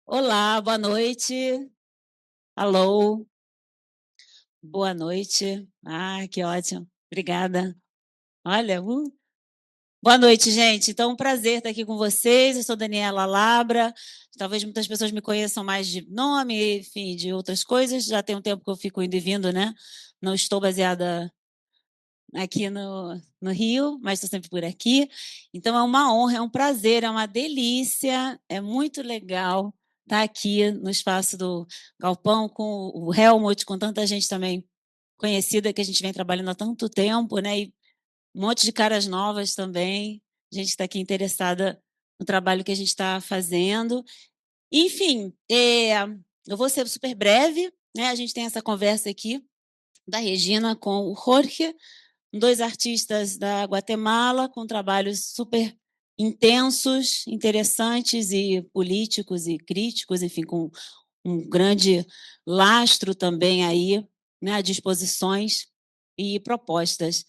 Olá, boa noite. Alô, boa noite. Que ótimo. Obrigada. Olha, boa noite, gente. Então, um prazer estar aqui com vocês. Eu sou Daniela Labra. Talvez muitas pessoas me conheçam mais de nome, enfim, de outras coisas. Já tem um tempo que eu fico indo e vindo, né? Não estou baseada aqui no Rio, mas estou sempre por aqui. Então, é uma honra, é um prazer, é uma delícia, é muito legal estar aqui no espaço do Galpão com o Helmut, com tanta gente também conhecida que a gente vem trabalhando há tanto tempo, né? E um monte de caras novas também, gente que está aqui interessada no trabalho que a gente está fazendo. Enfim, eu vou ser super breve, né? A gente tem essa conversa aqui da Regina com o Jorge, dois artistas da Guatemala com trabalhos super intensos, interessantes e políticos e críticos, enfim, com um grande lastro também aí, né, de exposições e propostas.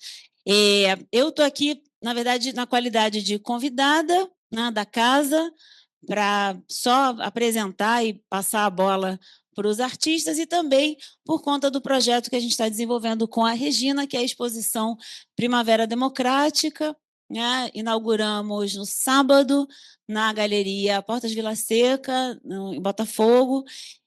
Eu estou aqui, na verdade, na qualidade de convidada, né, da casa, para só apresentar e passar a bola para os artistas e também por conta do projeto que a gente está desenvolvendo com a Regina, que é a exposição Primavera Democrática, né? Inauguramos no sábado na Galeria Portas Vila Seca, em Botafogo,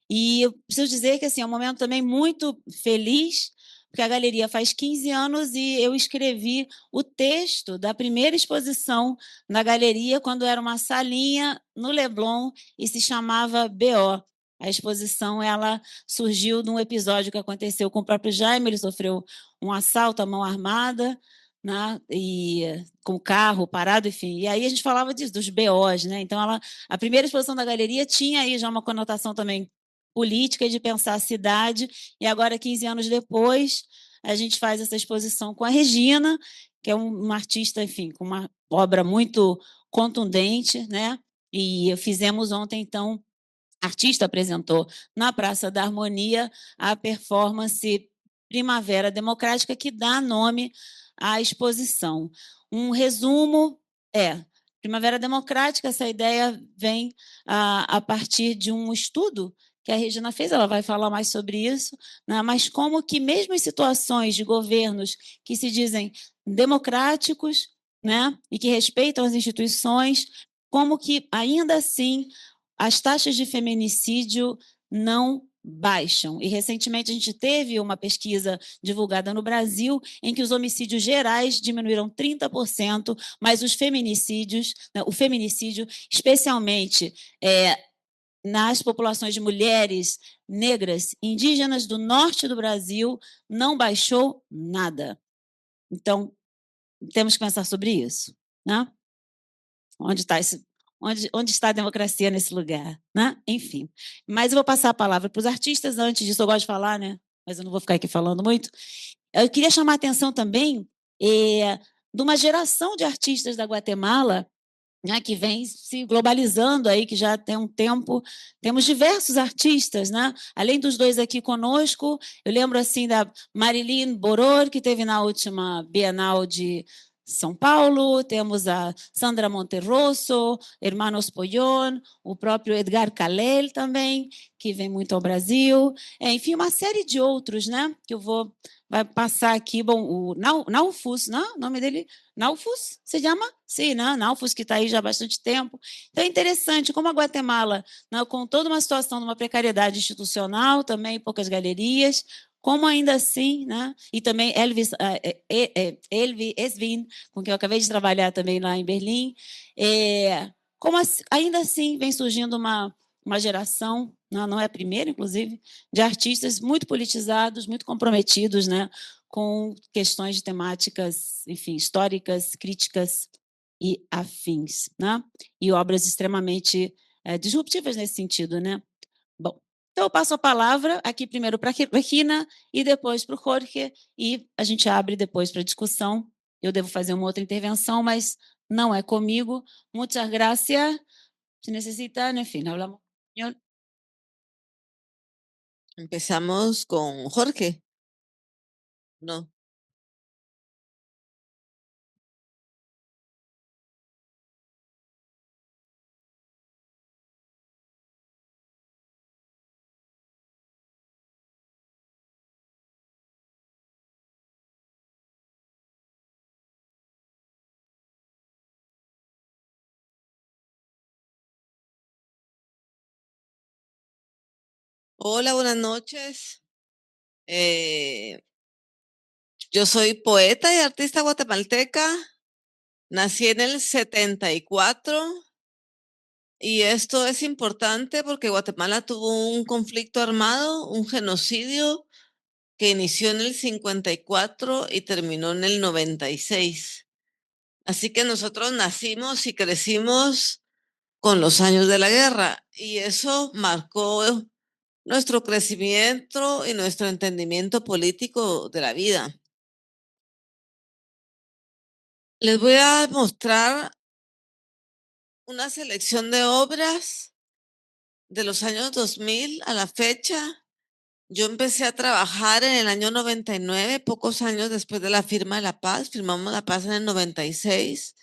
e eu preciso dizer que assim, é um momento também muito feliz, porque a galeria faz 15 anos e eu escrevi o texto da primeira exposição na galeria, quando era uma salinha no Leblon e se chamava BO. A exposição ela surgiu de um episódio que aconteceu com o próprio Jaime, ele sofreu um assalto à mão armada, né, e com o carro parado, enfim. E aí a gente falava disso, dos BOs, né? Então a primeira exposição da galeria tinha aí já uma conotação também política e de pensar a cidade, e agora, 15 anos depois, a gente faz essa exposição com a Regina, que é uma artista, enfim, com uma obra muito contundente, né? E fizemos ontem, então, a artista apresentou na Praça da Harmonia a performance Primavera Democrática, que dá nome à exposição. Um resumo é Primavera Democrática, essa ideia vem a partir de um estudo que a Regina fez, ela vai falar mais sobre isso, né? Mas como que mesmo em situações de governos que se dizem democráticos, né, e que respeitam as instituições, como que ainda assim as taxas de feminicídio não baixam. E recentemente a gente teve uma pesquisa divulgada no Brasil em que os homicídios gerais diminuíram 30%, mas os feminicídios, né, o feminicídio, especialmente nas populações de mulheres negras, indígenas do norte do Brasil, não baixou nada. Então, temos que pensar sobre isso, né? Onde está esse, onde está a democracia nesse lugar, né? Enfim. Mas eu vou passar a palavra para os artistas. Antes disso, eu gosto de falar, né? Mas eu não vou ficar aqui falando muito. Eu queria chamar a atenção também de uma geração de artistas da Guatemala, né, que vem se globalizando aí, que já tem um tempo. Temos diversos artistas, né? Além dos dois aqui conosco, eu lembro assim da Marilyn Boror, que teve na última Bienal de São Paulo, temos a Sandra Monterroso, Hermanos Pollón, o próprio Edgar Calel também, que vem muito ao Brasil, enfim, uma série de outros, né? Que eu vou vai passar aqui, bom, o Naufus, né? O nome dele Naufus, se chama? Sim, né? Naufus, que está aí já há bastante tempo. Então é interessante como a Guatemala, né, com toda uma situação de uma precariedade institucional, também poucas galerias, como ainda assim, né? E também Elvi Esvin, com quem eu acabei de trabalhar também lá em Berlim, como ainda assim vem surgindo uma geração, não é a primeira, inclusive, de artistas muito politizados, muito comprometidos, né, com questões de temáticas, enfim, históricas, críticas e afins, né? E obras extremamente disruptivas nesse sentido, né? Bom, então eu passo a palavra aqui primeiro para a Regina e depois para o Jorge, e a gente abre depois para discussão. Eu devo fazer uma outra intervenção, mas não é comigo. Muchas gracias. Se necessitan, enfim, hablamos. Empezamos con Jorge. No. Hola, buenas noches. Yo soy poeta y artista guatemalteca. Nací en el 74 y esto es importante porque Guatemala tuvo un conflicto armado, un genocidio que inició en el 54 y terminó en el 96. Así que nosotros nacimos y crecimos con los años de la guerra y eso marcó nuestro crecimiento y nuestro entendimiento político de la vida. Les voy a mostrar una selección de obras de los años 2000 a la fecha. Yo empecé a trabajar en el año 99, pocos años después de la firma de la paz. Firmamos la paz en el 96.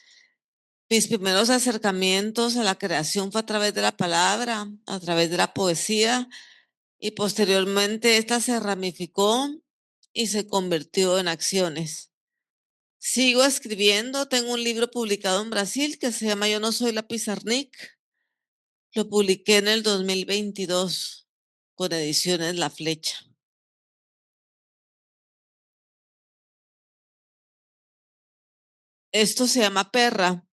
Mis primeros acercamientos a la creación fue a través de la palabra, a través de la poesía, y posteriormente esta se ramificó y se convirtió en acciones. Sigo escribiendo, tengo un libro publicado en Brasil que se llama Yo no soy la Pizarnik. Lo publiqué en el 2022 con Ediciones La Flecha. Esto se llama Perra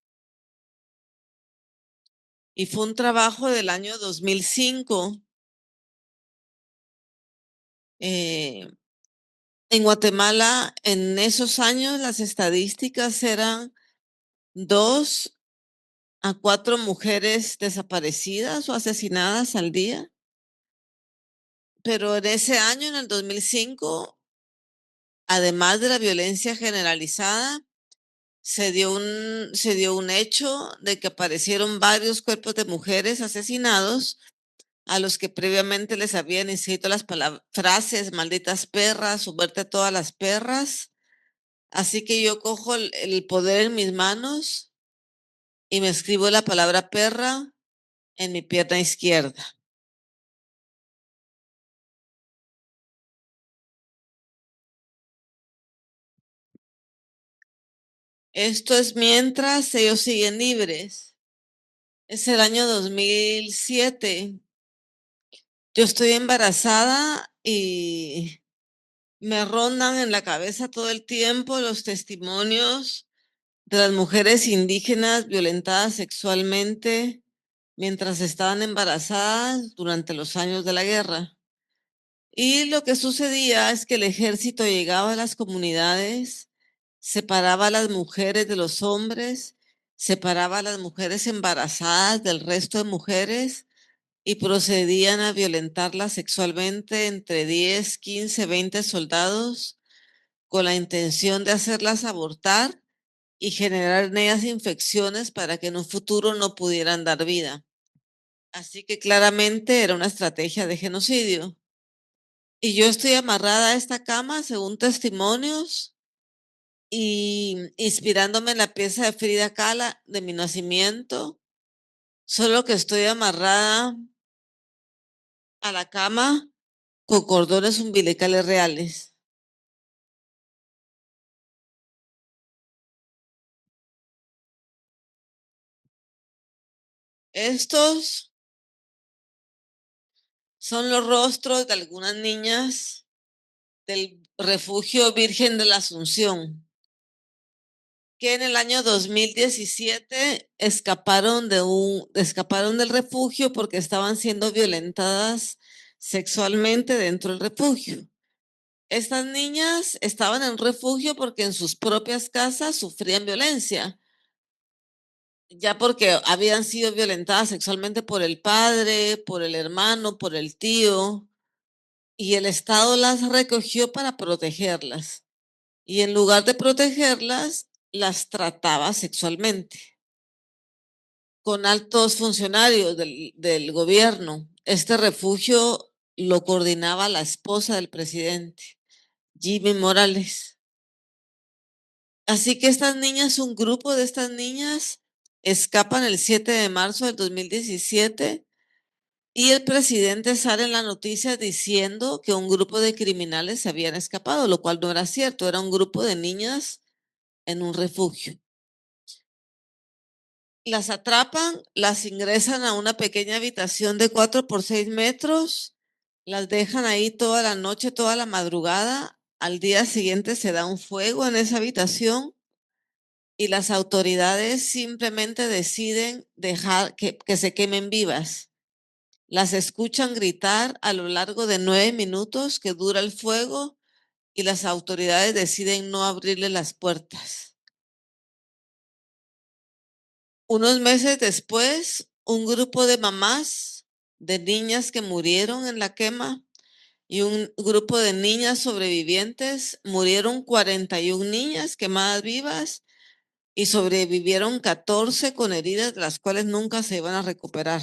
y fue un trabajo del año 2005. En Guatemala, en esos años, las estadísticas eran 2 a 4 mujeres desaparecidas o asesinadas al día. Pero en ese año, en el 2005, además de la violencia generalizada, se dio un hecho de que aparecieron varios cuerpos de mujeres asesinados a los que previamente les habían escrito las frases malditas perras o muerte a todas las perras. Así que yo cojo el poder en mis manos y me escribo la palabra perra en mi pierna izquierda. Esto es mientras ellos siguen libres. Es el año 2007. Yo estoy embarazada y me rondan en la cabeza todo el tiempo los testimonios de las mujeres indígenas violentadas sexualmente mientras estaban embarazadas durante los años de la guerra. Y lo que sucedía es que el ejército llegaba a las comunidades, separaba a las mujeres de los hombres, separaba a las mujeres embarazadas del resto de mujeres y procedían a violentarlas sexualmente entre 10, 15, 20 soldados con la intención de hacerlas abortar y generar en ellas infecciones para que en un futuro no pudieran dar vida. Así que claramente era una estrategia de genocidio. Y yo estoy amarrada a esta cama, según testimonios, y inspirándome en la pieza de Frida Kahlo de mi nacimiento, solo que estoy amarrada a la cama con cordones umbilicales reales. Estos son los rostros de algunas niñas del refugio Virgen de la Asunción, que en el año 2017 escaparon del refugio porque estaban siendo violentadas sexualmente dentro del refugio. Estas niñas estaban en refugio porque en sus propias casas sufrían violencia, ya porque habían sido violentadas sexualmente por el padre, por el hermano, por el tío, y el Estado las recogió para protegerlas. Y en lugar de protegerlas, las trataba sexualmente con altos funcionarios del gobierno. Este refugio lo coordinaba la esposa del presidente, Jimmy Morales. Así que estas niñas, un grupo de estas niñas, escapan el 7 de marzo del 2017 y el presidente sale en la noticia diciendo que un grupo de criminales se habían escapado, lo cual no era cierto, era un grupo de niñas en un refugio. Las atrapan, las ingresan a una pequeña habitación de 4 por 6 metros las dejan ahí toda la noche, toda la madrugada. Al día siguiente se da un fuego en esa habitación y las autoridades simplemente deciden dejar que se quemen vivas. Las escuchan gritar a lo largo de 9 minutos que dura el fuego y las autoridades deciden no abrirle las puertas. Unos meses después, un grupo de mamás de niñas que murieron en la quema y un grupo de niñas sobrevivientes, murieron 41 niñas quemadas vivas y sobrevivieron 14 con heridas de las cuales nunca se iban a recuperar.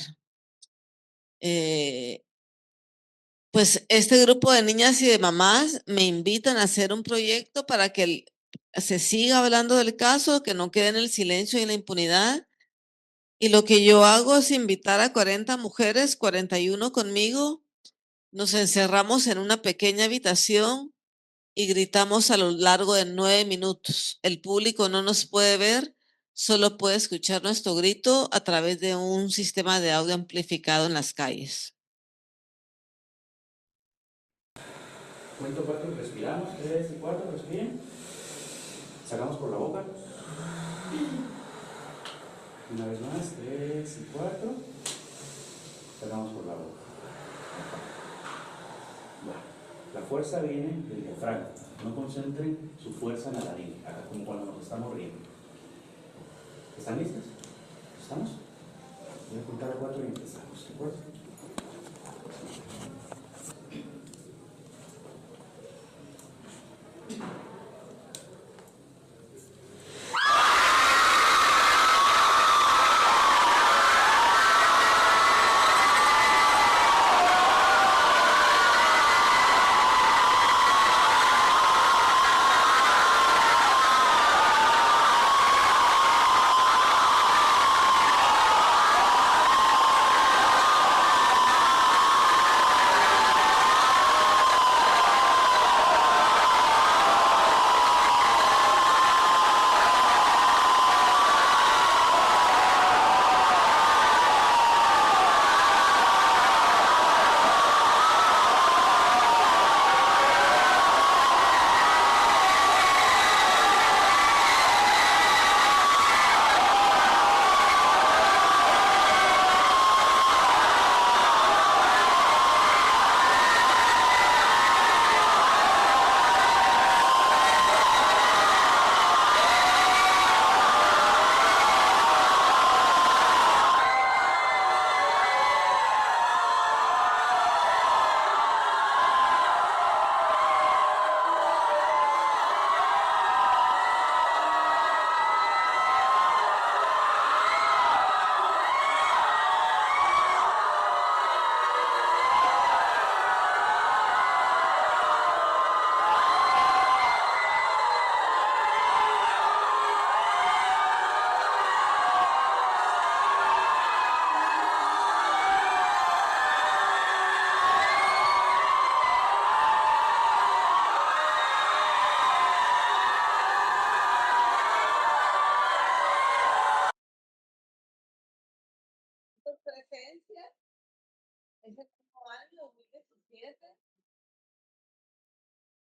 Pues este grupo de niñas y de mamás me invitan a hacer un proyecto para que se siga hablando del caso, que no quede en el silencio y en la impunidad. Y lo que yo hago es invitar a 40 mujeres, 41 conmigo. Nos encerramos en una pequeña habitación y gritamos a lo largo de 9 minutos. El público no nos puede ver, solo puede escuchar nuestro grito a través de un sistema de audio amplificado en las calles. Cuento 4 y respiramos. 3 y 4, respiren. Sacamos por la boca. Una vez más. 3 y 4. Sacamos por la boca. Bueno, la fuerza viene del diafragma. No concentren su fuerza en la laringe, acá como cuando nos estamos riendo. ¿Están listas? ¿Estamos? Voy a contar a 4 y empezamos. ¿De acuerdo?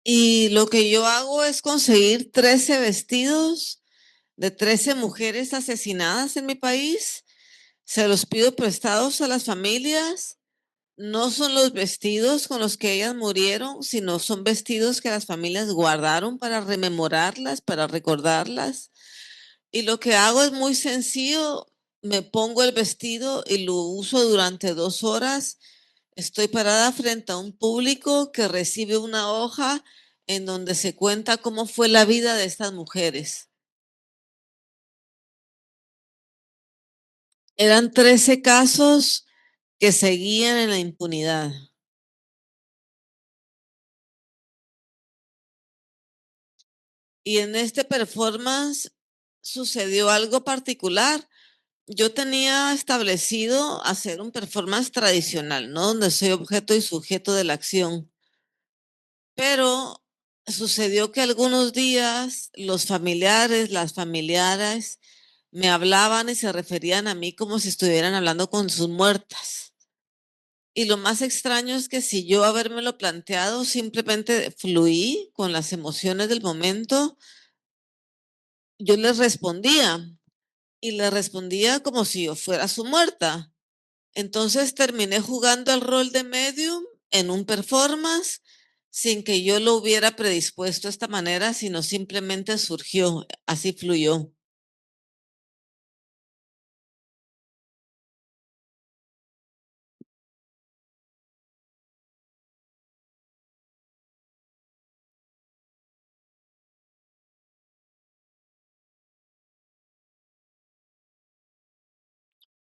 Y lo que yo hago es conseguir 13 vestidos de 13 mujeres asesinadas en mi país. Se los pido prestados a las familias. No son los vestidos con los que ellas murieron, sino son vestidos que las familias guardaron para rememorarlas, para recordarlas. Y lo que hago es muy sencillo. Me pongo el vestido y lo uso durante 2 horas. Estoy parada frente a un público que recibe una hoja en donde se cuenta cómo fue la vida de estas mujeres. Eran 13 casos que seguían en la impunidad. Y en este performance sucedió algo particular. Yo tenía establecido hacer un performance tradicional, ¿no? Donde soy objeto y sujeto de la acción. Pero sucedió que algunos días los familiares, las familiares, me hablaban y se referían a mí como si estuvieran hablando con sus muertas. Y lo más extraño es que si yo habérmelo planteado, simplemente fluí con las emociones del momento, yo les respondía y les respondía como si yo fuera su muerta. Entonces terminé jugando el rol de medium en un performance sin que yo lo hubiera predispuesto de esta manera, sino simplemente surgió, así fluyó.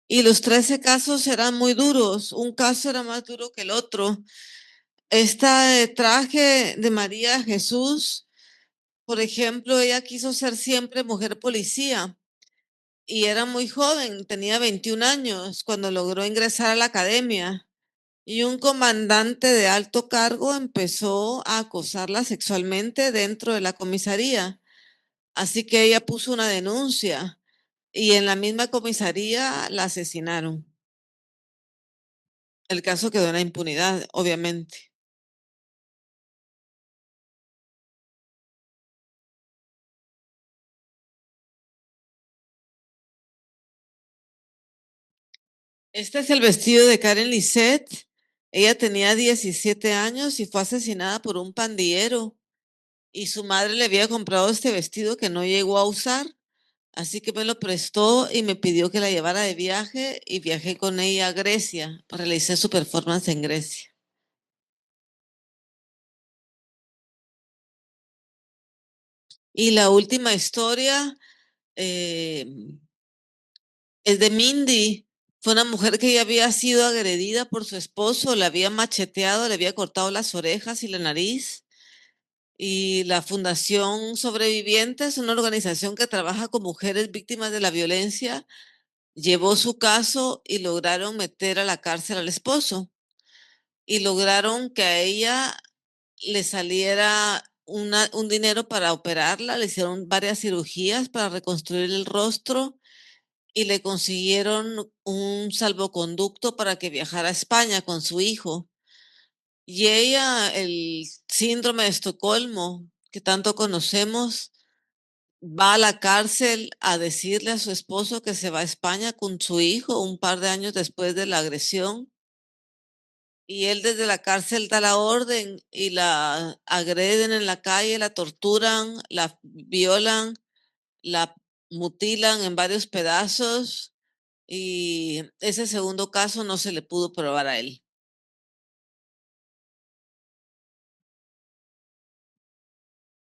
Y los 13 casos eran muy duros, un caso era más duro que el otro. Este traje de María Jesús, por ejemplo, ella quiso ser siempre mujer policía y era muy joven, tenía 21 años cuando logró ingresar a la academia. Y un comandante de alto cargo empezó a acosarla sexualmente dentro de la comisaría. Así que ella puso una denuncia y en la misma comisaría la asesinaron. El caso quedó en la impunidad, obviamente. Este es el vestido de Karen Lisset. Ella tenía 17 años y fue asesinada por un pandillero. Y su madre le había comprado este vestido que no llegó a usar. Así que me lo prestó y me pidió que la llevara de viaje y viajé con ella a Grecia. Realicé su performance en Grecia. Y la última historia eh, es de Mindy. Fue una mujer que ya había sido agredida por su esposo, le había macheteado, le había cortado las orejas y la nariz. Y la Fundación Sobrevivientes, una organización que trabaja con mujeres víctimas de la violencia, llevó su caso y lograron meter a la cárcel al esposo. Y lograron que a ella le saliera un dinero para operarla, le hicieron varias cirugías para reconstruir el rostro y le consiguieron un salvoconducto para que viajara a España con su hijo. Y ella, el síndrome de Estocolmo, que tanto conocemos, va a la cárcel a decirle a su esposo que se va a España con su hijo un par de años después de la agresión. Y él desde la cárcel da la orden y la agreden en la calle, la torturan, la violan, la mutilan en varios pedazos y ese segundo caso no se le pudo probar a él.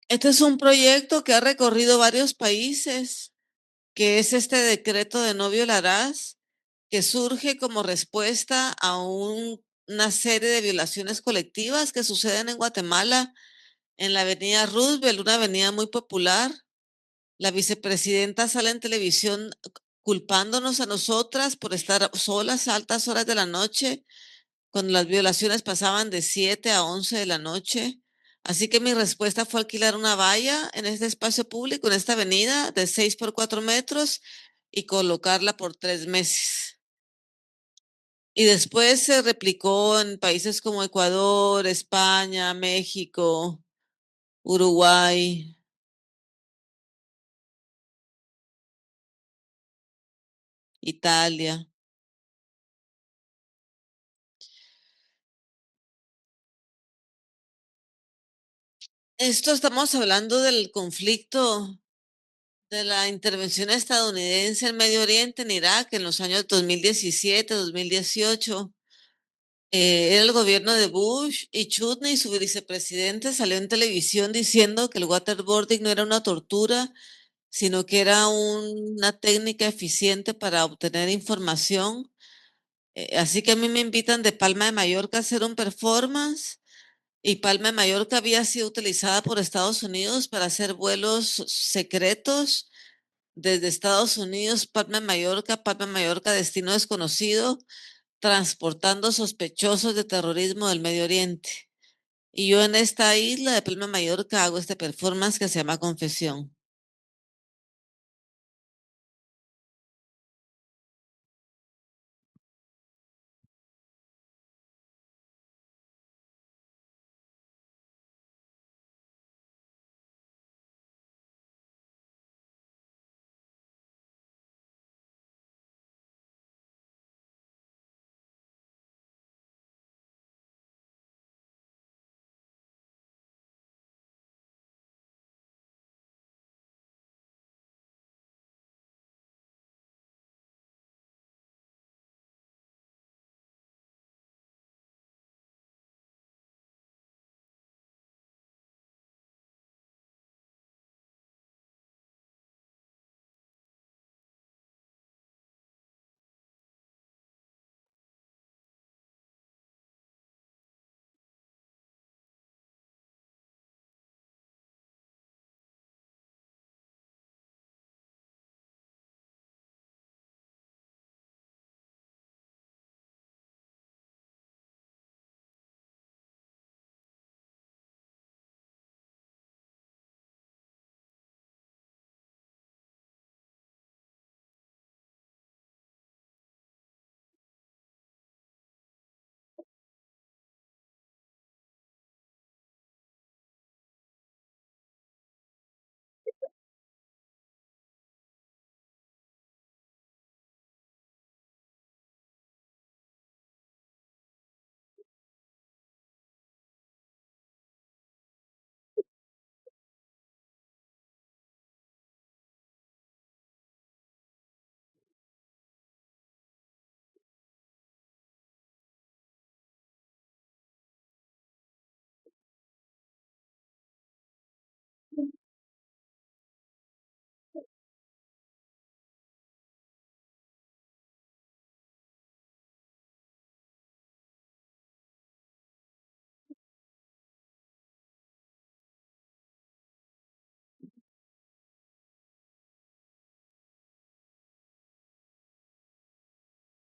Este es un proyecto que ha recorrido varios países, que es este decreto de no violarás, que surge como respuesta a una serie de violaciones colectivas que suceden en Guatemala, en la avenida Roosevelt, una avenida muy popular. La vicepresidenta sale en televisión culpándonos a nosotras por estar solas a altas horas de la noche, cuando las violaciones pasaban de 7 a 11 de la noche. Así que mi respuesta fue alquilar una valla en este espacio público, en esta avenida de 6 por 4 metros y colocarla por 3 meses. Y después se replicó en países como Ecuador, España, México, Uruguay. Italia. Esto estamos hablando del conflicto de la intervención estadounidense en Medio Oriente, en Irak, en los años 2017, 2018. Era el gobierno de Bush y Chutney, su vicepresidente, salió en televisión diciendo que el waterboarding no era una tortura, sino que era una técnica eficiente para obtener información. Así que a mí me invitan de Palma de Mallorca a hacer un performance. Y Palma de Mallorca había sido utilizada por Estados Unidos para hacer vuelos secretos desde Estados Unidos, Palma de Mallorca, destino desconocido, transportando sospechosos de terrorismo del Medio Oriente. Y yo en esta isla de Palma de Mallorca hago este performance que se llama Confesión.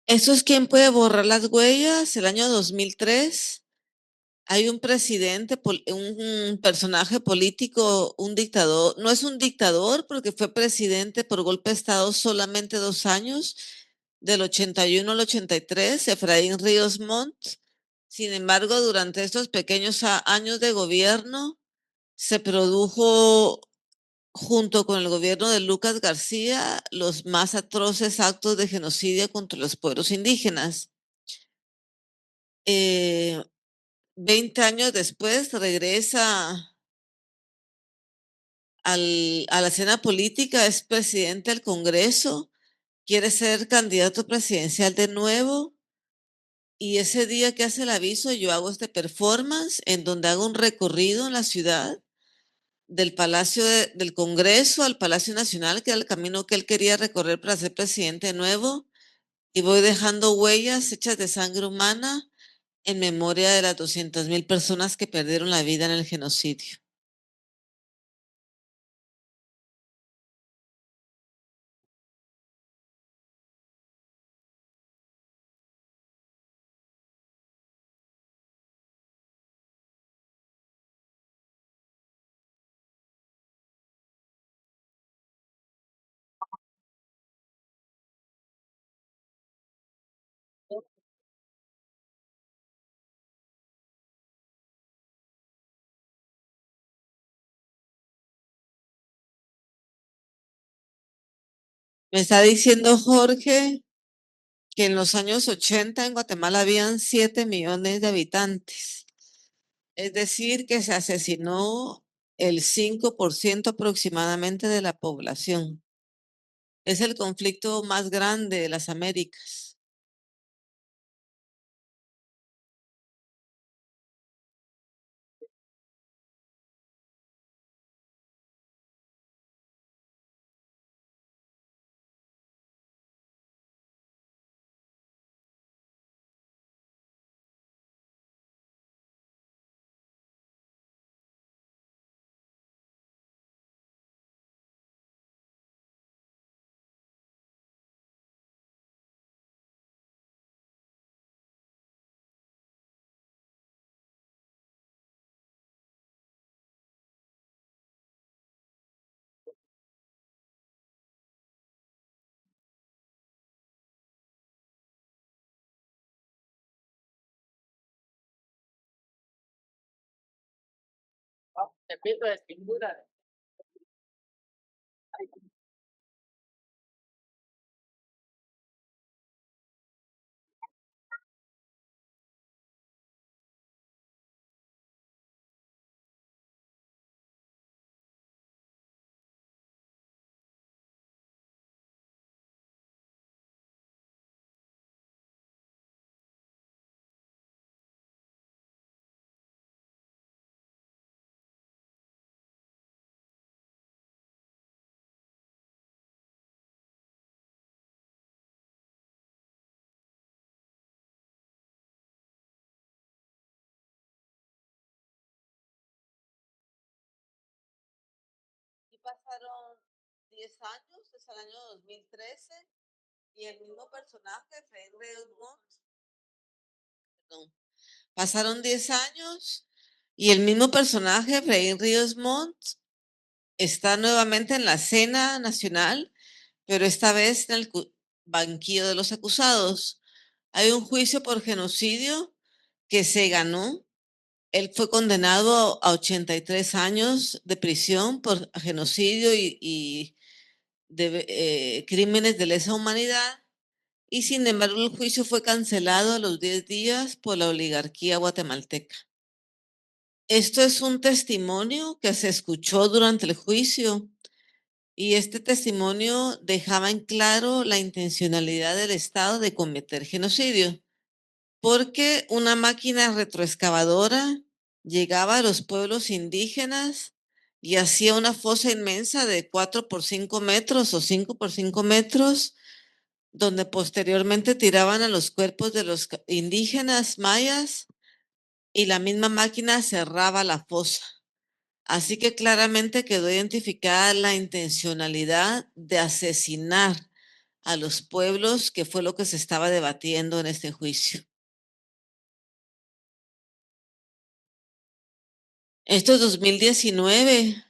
¿Eso es quién puede borrar las huellas? El año 2003 hay un presidente, un personaje político, un dictador, no es un dictador porque fue presidente por golpe de Estado solamente 2 años, del 81 al 83, Efraín Ríos Montt. Sin embargo, durante estos pequeños años de gobierno se produjo, junto con el gobierno de Lucas García, los más atroces actos de genocidio contra los pueblos indígenas. 20 años después regresa a la escena política, es presidente del Congreso, quiere ser candidato presidencial de nuevo. Y ese día que hace el aviso, yo hago este performance en donde hago un recorrido en la ciudad, del Palacio del Congreso al Palacio Nacional, que era el camino que él quería recorrer para ser presidente de nuevo, y voy dejando huellas hechas de sangre humana en memoria de las 200,000 personas que perdieron la vida en el genocidio. Me está diciendo Jorge que en los años 80 en Guatemala habían 7 millones de habitantes. Es decir, que se asesinó el 5% aproximadamente de la población. Es el conflicto más grande de las Américas. Y pasaron 10 años, es el año 2013, y el mismo personaje, Freddy Montt, perdón, pasaron 10 años y el mismo personaje, Freddy Ríos Montt, está nuevamente en la escena nacional, pero esta vez en el banquillo de los acusados. Hay un juicio por genocidio que se ganó. Él fue condenado a 83 años de prisión por genocidio y de crímenes de lesa humanidad. Y sin embargo, el juicio fue cancelado a los 10 días por la oligarquía guatemalteca. Esto es un testimonio que se escuchó durante el juicio y este testimonio dejaba en claro la intencionalidad del Estado de cometer genocidio, porque una máquina retroexcavadora llegaba a los pueblos indígenas y hacía una fosa inmensa de 4 por 5 metros o 5 por 5 metros, donde posteriormente tiraban a los cuerpos de los indígenas mayas y la misma máquina cerraba la fosa. Así que claramente quedó identificada la intencionalidad de asesinar a los pueblos, que fue lo que se estaba debatiendo en este juicio. Esto es 2019.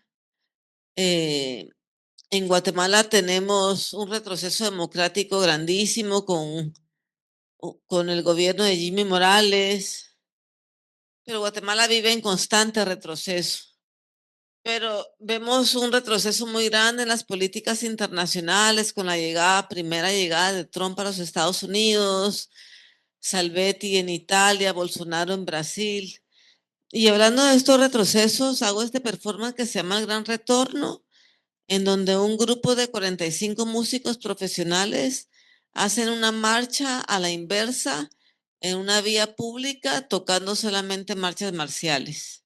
En Guatemala tenemos un retroceso democrático grandísimo con el gobierno de Jimmy Morales, pero Guatemala vive en constante retroceso. Pero vemos un retroceso muy grande en las políticas internacionales con la primera llegada de Trump a los Estados Unidos, Salvetti en Italia, Bolsonaro en Brasil. Y hablando de estos retrocesos, hago este performance que se llama El Gran Retorno, en donde un grupo de 45 músicos profesionales hacen una marcha a la inversa en una vía pública tocando solamente marchas marciales.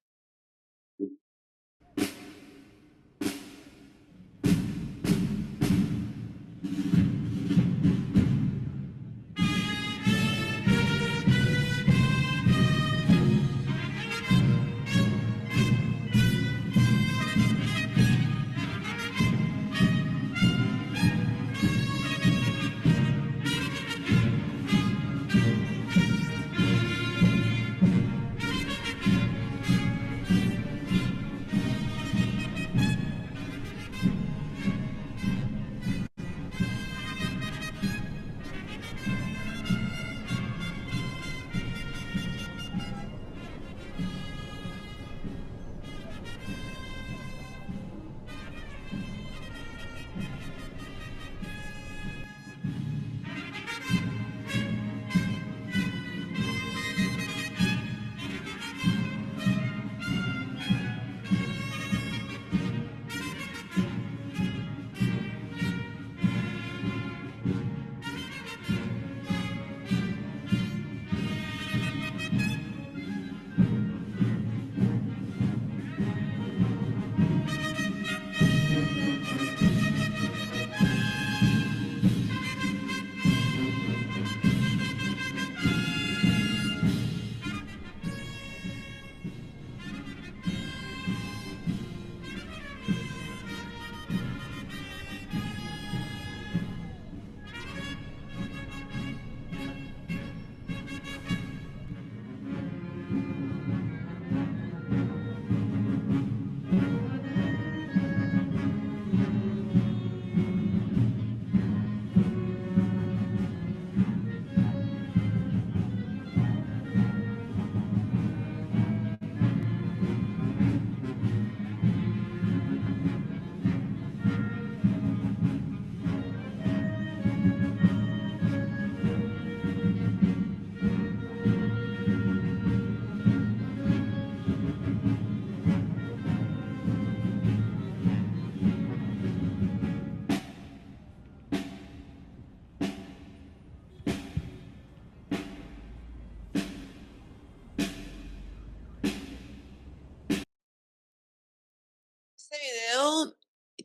Este video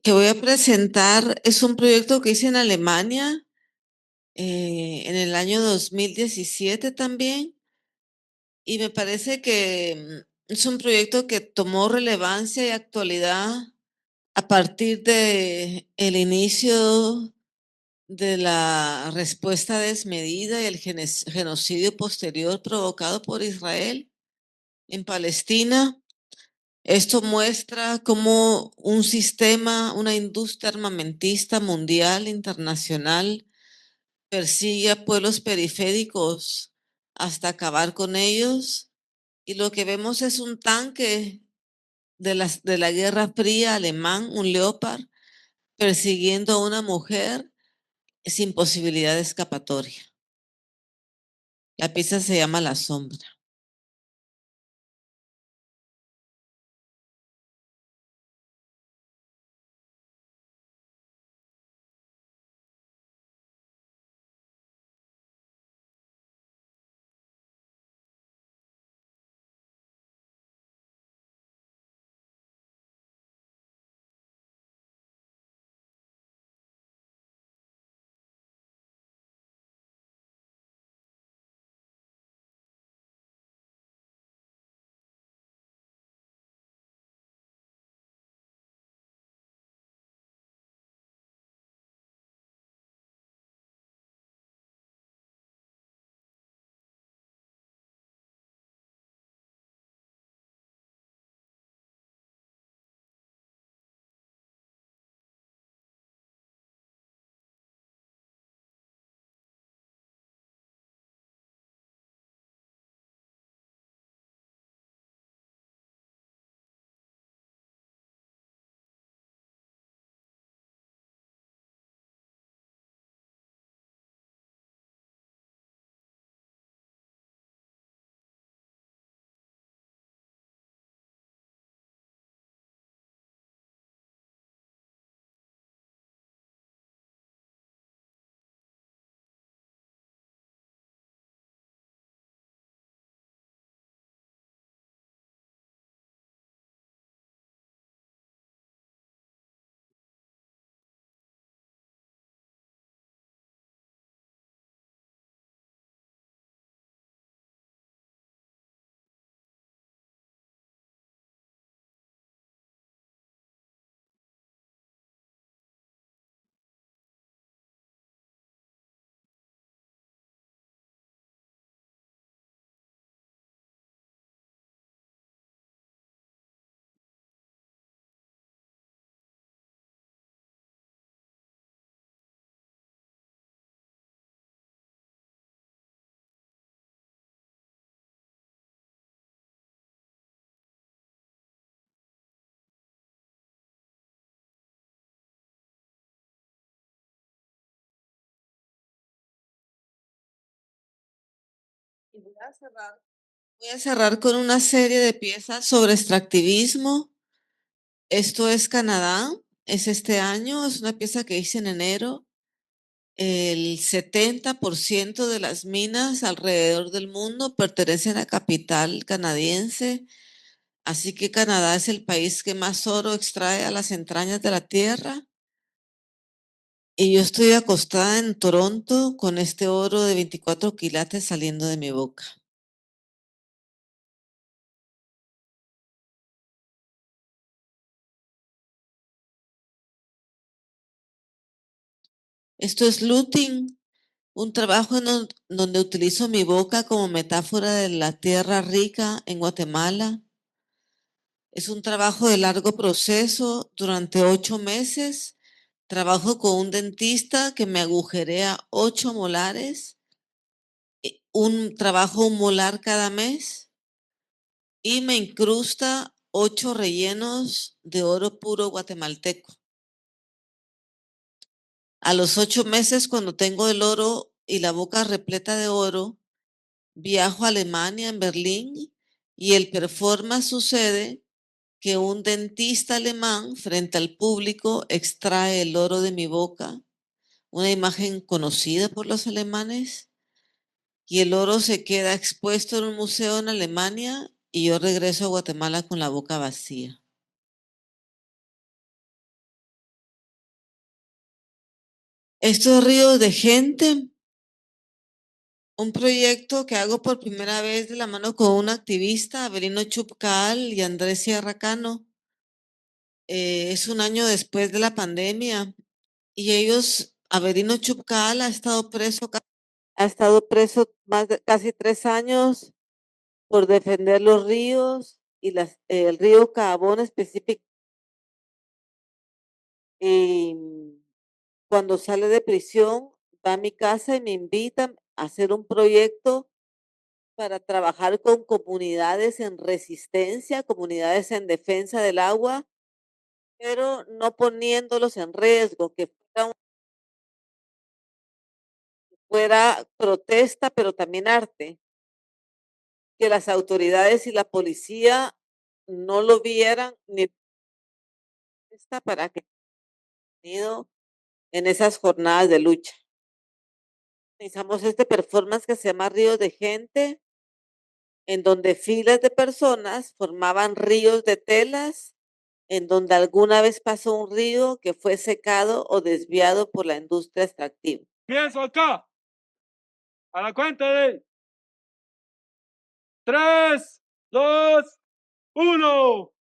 que voy a presentar es un proyecto que hice en Alemania en el año 2017 también, y me parece que es un proyecto que tomó relevancia y actualidad a partir de el inicio de la respuesta desmedida y el genocidio posterior provocado por Israel en Palestina. Esto muestra cómo un sistema, una industria armamentista mundial, internacional, persigue a pueblos periféricos hasta acabar con ellos. Y lo que vemos es un tanque de la Guerra Fría alemán, un Leopard, persiguiendo a una mujer sin posibilidad de escapatoria. La pieza se llama La Sombra. Voy a cerrar con una serie de piezas sobre extractivismo. Esto es Canadá, es este año, es una pieza que hice en enero. El 70% de las minas alrededor del mundo pertenecen a capital canadiense, así que Canadá es el país que más oro extrae a las entrañas de la tierra. Y yo estoy acostada en Toronto con este oro de 24 quilates saliendo de mi boca. Esto es looting, un trabajo donde utilizo mi boca como metáfora de la tierra rica en Guatemala. Es un trabajo de largo proceso, durante 8 meses. Trabajo con un dentista que me agujerea 8 molares, un trabajo un molar cada mes y me incrusta 8 rellenos de oro puro guatemalteco. A los 8 meses, cuando tengo el oro y la boca repleta de oro, viajo a Alemania, en Berlín, y el performance sucede que un dentista alemán frente al público extrae el oro de mi boca, una imagen conocida por los alemanes, y el oro se queda expuesto en un museo en Alemania y yo regreso a Guatemala con la boca vacía. Estos ríos de gente, un proyecto que hago por primera vez de la mano con un activista, Avelino Chupcal y Andrés Sierra Cano. Es un año después de la pandemia y ellos, Avelino Chupcal ha estado preso más de casi 3 años por defender los ríos y el río Cabón específico. Y cuando sale de prisión, va a mi casa y me invitan a hacer un proyecto para trabajar con comunidades en resistencia, comunidades en defensa del agua, pero no poniéndolos en riesgo, que fuera protesta, pero también arte, que las autoridades y la policía no lo vieran ni para que en esas jornadas de lucha. Realizamos este performance que se llama Ríos de Gente, en donde filas de personas formaban ríos de telas, en donde alguna vez pasó un río que fue secado o desviado por la industria extractiva. Pienso acá. A la cuenta de 3, 2, 1.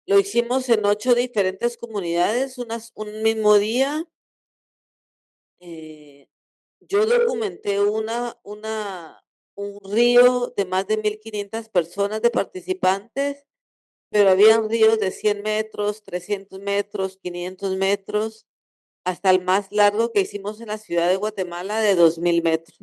Lo hicimos en 8 diferentes comunidades, un mismo día. Yo documenté un río de más de 1,500 personas de participantes, pero habían ríos de 100 metros, 300 metros, 500 metros, hasta el más largo que hicimos en la ciudad de Guatemala de 2,000 metros.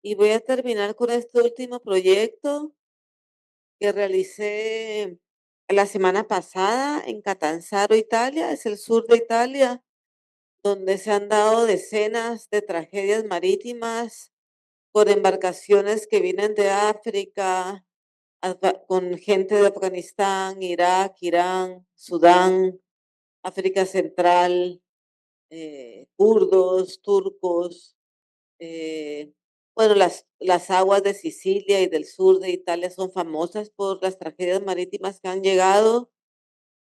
Y voy a terminar con este último proyecto que realicé la semana pasada en Catanzaro, Italia, es el sur de Italia, donde se han dado decenas de tragedias marítimas con embarcaciones que vienen de África, con gente de Afganistán, Irak, Irán, Sudán, África Central, kurdos, turcos. Bueno, las aguas de Sicilia y del sur de Italia son famosas por las tragedias marítimas que han llegado.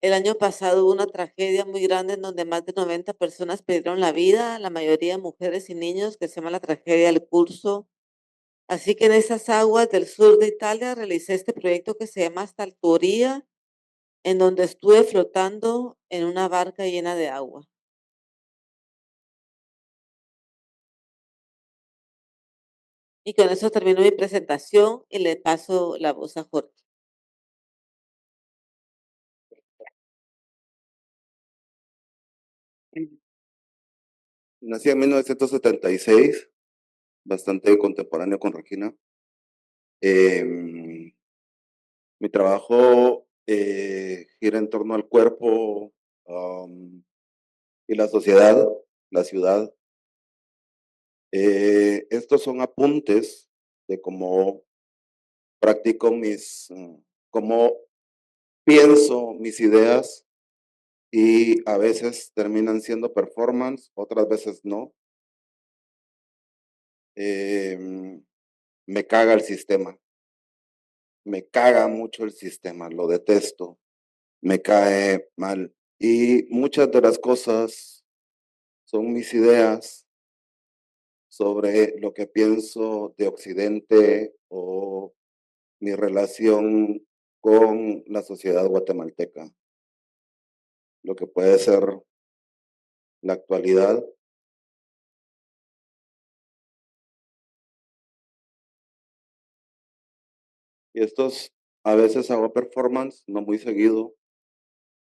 El año pasado hubo una tragedia muy grande en donde más de 90 personas perdieron la vida, la mayoría mujeres y niños, que se llama la tragedia del Curso. Así que en esas aguas del sur de Italia realicé este proyecto que se llama Stalturía, en donde estuve flotando en una barca llena de agua. Y con eso termino mi presentación y le paso la voz a Jorge. Nací en 1976, bastante contemporáneo con Regina. Mi trabajo gira en torno al cuerpo y la sociedad, la ciudad. Estos son apuntes de cómo practico cómo pienso mis ideas y a veces terminan siendo performance, otras veces no. Me caga el sistema. Me caga mucho el sistema, lo detesto, me cae mal. Y muchas de las cosas son mis ideas sobre lo que pienso de Occidente o mi relación con la sociedad guatemalteca, lo que puede ser la actualidad. Y estos a veces hago performance, no muy seguido.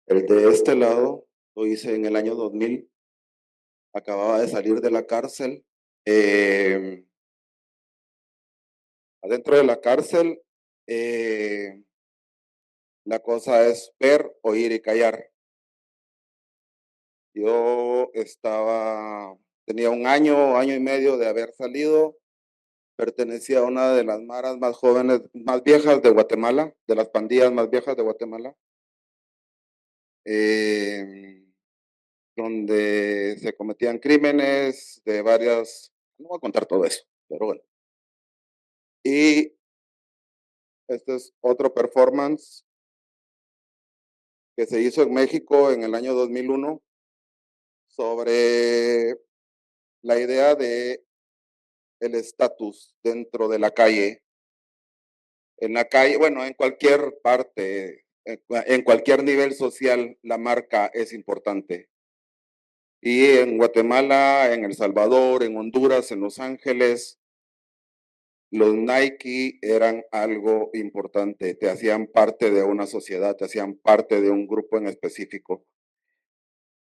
El de este lado lo hice en el año 2000. Acababa de salir de la cárcel. Adentro de la cárcel, la cosa es ver, oír y callar. Yo tenía un año y medio de haber salido. Pertenecía a una de las maras más jóvenes, más viejas de Guatemala, de las pandillas más viejas de Guatemala, donde se cometían crímenes de varias, no voy a contar todo eso, pero bueno. Y este es otro performance que se hizo en México en el año 2001 sobre la idea de el estatus dentro de la calle. En la calle, bueno, en cualquier parte, en cualquier nivel social, la marca es importante. Y en Guatemala, en El Salvador, en Honduras, en Los Ángeles, los Nike eran algo importante, te hacían parte de una sociedad, te hacían parte de un grupo en específico.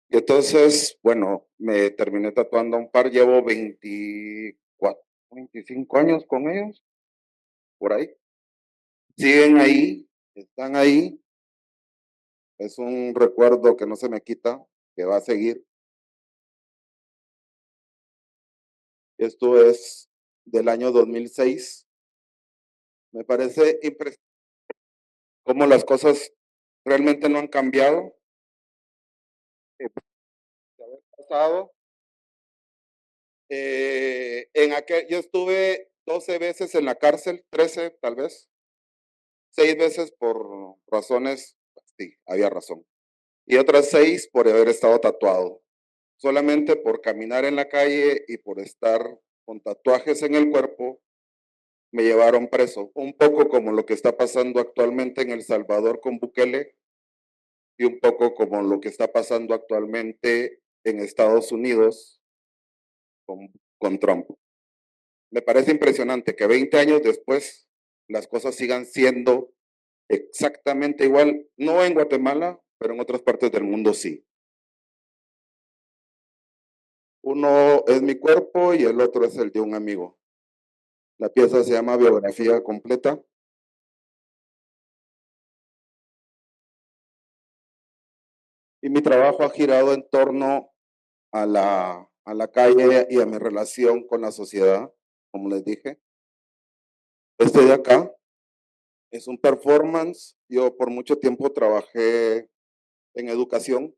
Y entonces, bueno, me terminé tatuando un par, llevo 24, 25 años con ellos, por ahí. Siguen ahí, están ahí. Es un recuerdo que no se me quita, que va a seguir. Esto es del año 2006. Me parece impresionante cómo las cosas realmente no han cambiado. De haber pasado. Yo estuve 12 veces en la cárcel, 13 tal vez, 6 veces por razones, sí, había razón, y otras 6 por haber estado tatuado. Solamente por caminar en la calle y por estar con tatuajes en el cuerpo, me llevaron preso. Un poco como lo que está pasando actualmente en El Salvador con Bukele y un poco como lo que está pasando actualmente en Estados Unidos con Trump. Me parece impresionante que 20 años después las cosas sigan siendo exactamente igual, no en Guatemala, pero en otras partes del mundo sí. Uno es mi cuerpo y el otro es el de un amigo. La pieza se llama Biografía Completa. Y mi trabajo ha girado en torno a la calle y a mi relación con la sociedad, como les dije. Este de acá es un performance. Yo por mucho tiempo trabajé en educación,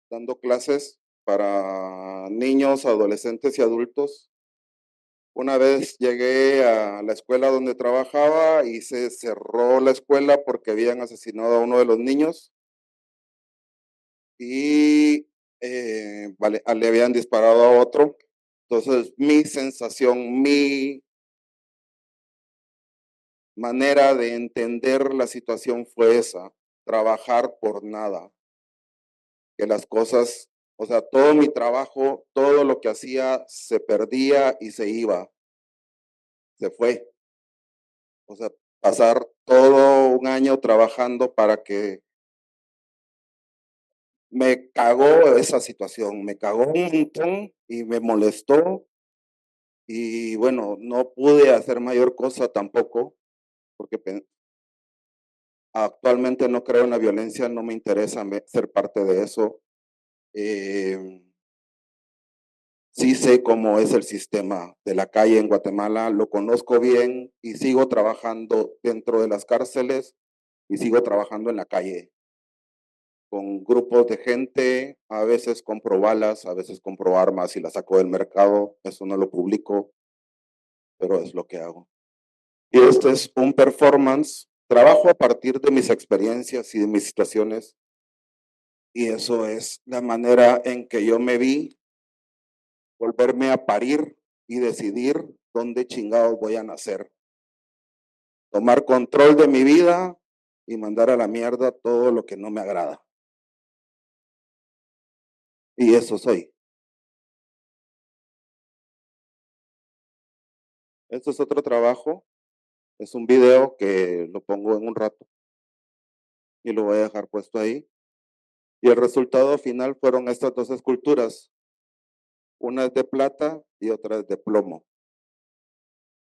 dando clases para niños, adolescentes y adultos. Una vez llegué a la escuela donde trabajaba y se cerró la escuela porque habían asesinado a uno de los niños y le habían disparado a otro. Entonces mi sensación, mi manera de entender la situación fue esa, trabajar por nada, que las cosas, o sea, todo mi trabajo, todo lo que hacía se perdía y se iba, se fue. O sea, pasar todo un año trabajando para que me cagó esa situación, me cagó un montón y me molestó. Y bueno, no pude hacer mayor cosa tampoco, porque actualmente no creo en la violencia, no me interesa ser parte de eso. Sí sé cómo es el sistema de la calle en Guatemala, lo conozco bien y sigo trabajando dentro de las cárceles y sigo trabajando en la calle con grupos de gente, a veces compro balas, a veces compro armas y las saco del mercado, eso no lo publico, pero es lo que hago. Y este es un performance, trabajo a partir de mis experiencias y de mis situaciones, y eso es la manera en que yo me vi volverme a parir y decidir dónde chingados voy a nacer. Tomar control de mi vida y mandar a la mierda todo lo que no me agrada. Y eso soy. Esto es otro trabajo. Es un video que lo pongo en un rato y lo voy a dejar puesto ahí. Y el resultado final fueron estas dos esculturas. Una es de plata y otra es de plomo.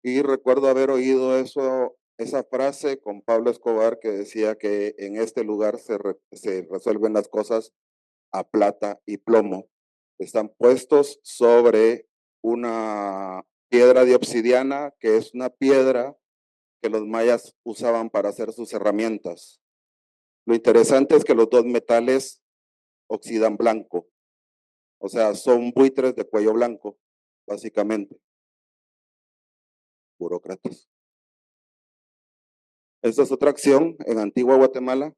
Y recuerdo haber oído esa frase con Pablo Escobar que decía que en este lugar se resuelven las cosas a plata y plomo. Están puestos sobre una piedra de obsidiana, que es una piedra que los mayas usaban para hacer sus herramientas. Lo interesante es que los dos metales oxidan blanco, o sea, son buitres de cuello blanco, básicamente. Burócratas. Esta es otra acción en Antigua Guatemala,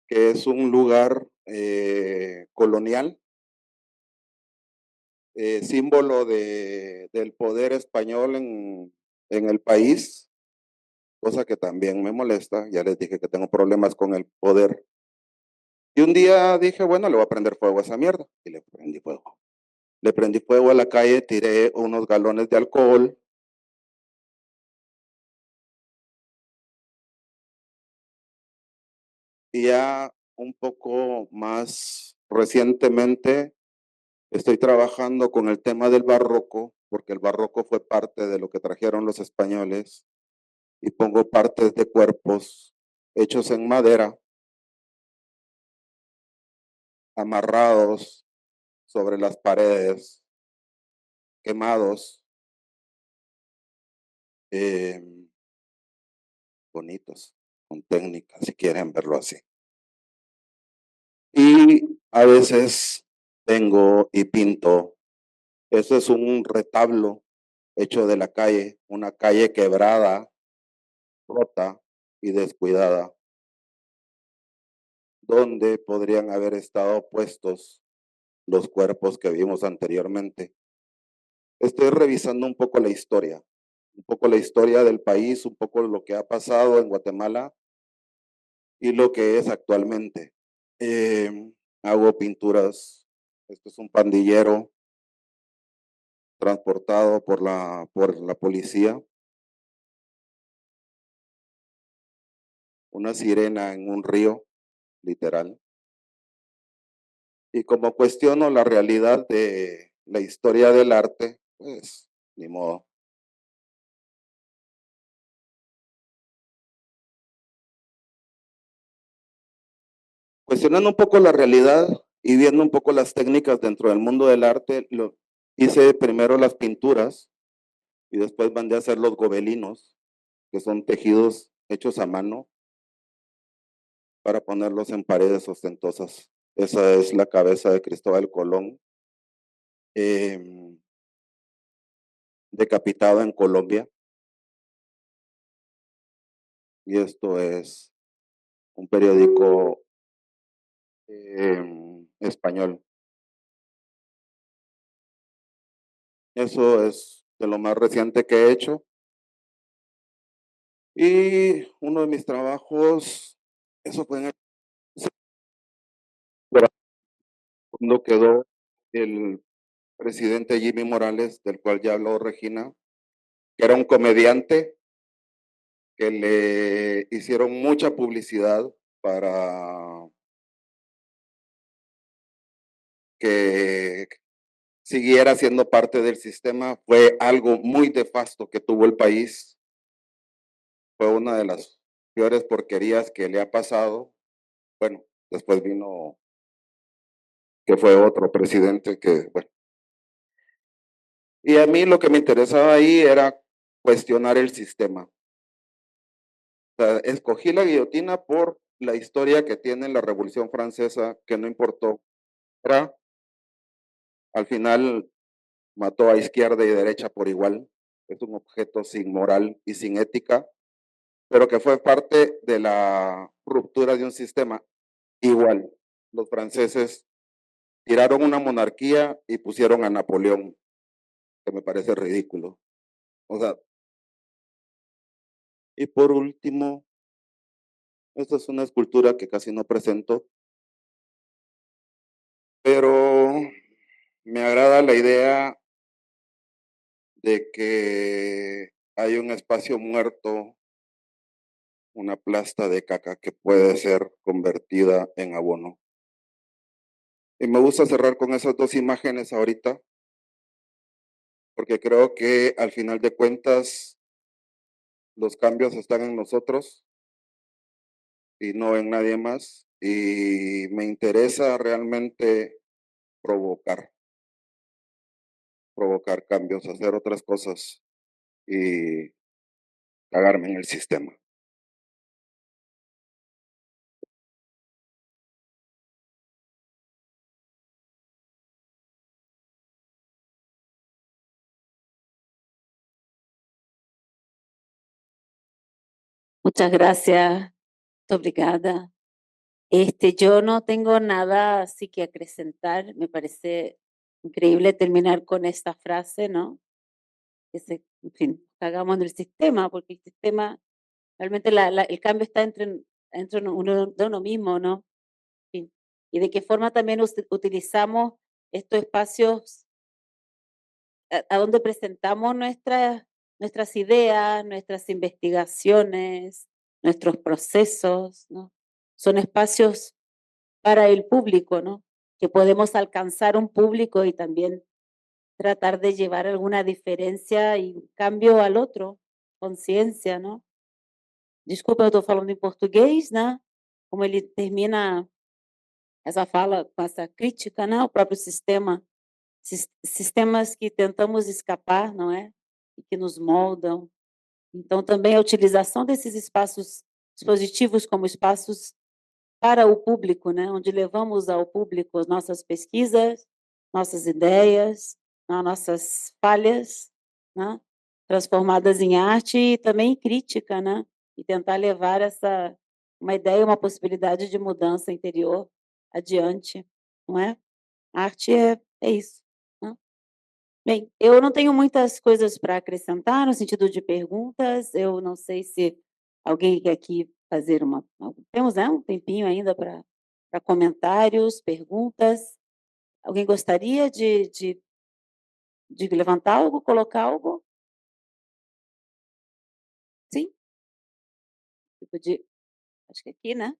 que es un lugar colonial, símbolo del poder español en el país, cosa que también me molesta. Ya les dije que tengo problemas con el poder. Y un día dije, bueno, le voy a prender fuego a esa mierda. Y le prendí fuego. Le prendí fuego a la calle, tiré unos galones de alcohol. Y ya un poco más recientemente estoy trabajando con el tema del barroco, porque el barroco fue parte de lo que trajeron los españoles, y pongo partes de cuerpos hechos en madera, amarrados sobre las paredes, quemados, bonitos, con técnica, si quieren verlo así. Y a veces vengo y pinto. Eso es un retablo hecho de la calle, una calle quebrada, rota y descuidada, donde podrían haber estado puestos los cuerpos que vimos anteriormente. Estoy revisando un poco la historia del país, un poco lo que ha pasado en Guatemala y lo que es actualmente. Hago pinturas. Esto es un pandillero transportado por la policía. Una sirena en un río, literal. Y como cuestiono la realidad de la historia del arte, pues ni modo. Cuestionando un poco la realidad y viendo un poco las técnicas dentro del mundo del arte, hice primero las pinturas y después mandé a hacer los gobelinos, que son tejidos hechos a mano para ponerlos en paredes ostentosas. Esa es la cabeza de Cristóbal Colón, decapitado en Colombia. Y esto es un periódico español. Eso es de lo más reciente que he hecho. Y uno de mis trabajos, eso fue en el cuando quedó el presidente Jimmy Morales, del cual ya habló Regina, que era un comediante que le hicieron mucha publicidad para que siguiera siendo parte del sistema. Fue algo muy nefasto que tuvo el país. Fue una de las peores porquerías que le ha pasado. Bueno, después vino que fue otro presidente que, bueno. Y a mí lo que me interesaba ahí era cuestionar el sistema. O sea, escogí la guillotina por la historia que tiene la Revolución Francesa, que no importó. Era, al final mató a izquierda y derecha por igual. Es un objeto sin moral y sin ética, pero que fue parte de la ruptura de un sistema. Igual, los franceses tiraron una monarquía y pusieron a Napoleón, que me parece ridículo. O sea, y por último, esta es una escultura que casi no presento, pero me agrada la idea de que hay un espacio muerto, una plasta de caca que puede ser convertida en abono. Y me gusta cerrar con esas dos imágenes ahorita, porque creo que al final de cuentas los cambios están en nosotros y no en nadie más. Y me interesa realmente provocar cambios, hacer otras cosas y cagarme en el sistema. Muchas gracias, muito obrigada. Yo no tengo nada así que acrescentar. Me parece increíble terminar con esta frase, ¿no? En fin, cagamos en el sistema, porque el sistema, realmente el cambio está entre de uno mismo, ¿no? En fin, y de qué forma también utilizamos estos espacios a donde presentamos nuestras ideas, nuestras investigaciones, nuestros procesos, ¿no? Son espacios para el público, ¿no? Que podemos alcanzar un público y también tratar de llevar alguna diferencia y cambio al otro, conciencia, ¿no? Desculpa, eu estou falando em português, né? Como ele termina essa fala com essa crítica, né? O próprio sistema, sistemas que tentamos escapar, não é? E que nos moldam. Então, também a utilização desses espaços dispositivos como espaços para o público, né? Onde levamos ao público as nossas pesquisas, nossas ideias, nossas falhas, né? Transformadas em arte e também em crítica, né? E tentar levar uma ideia, uma possibilidade de mudança interior adiante, não é? A arte é isso, né? Bem, eu não tenho muitas coisas para acrescentar no sentido de perguntas. Eu não sei se alguém quer aqui fazer uma. Temos, né, um tempinho ainda para comentários, perguntas. Alguém gostaria de levantar algo, colocar algo? Sim? Acho que aqui, né?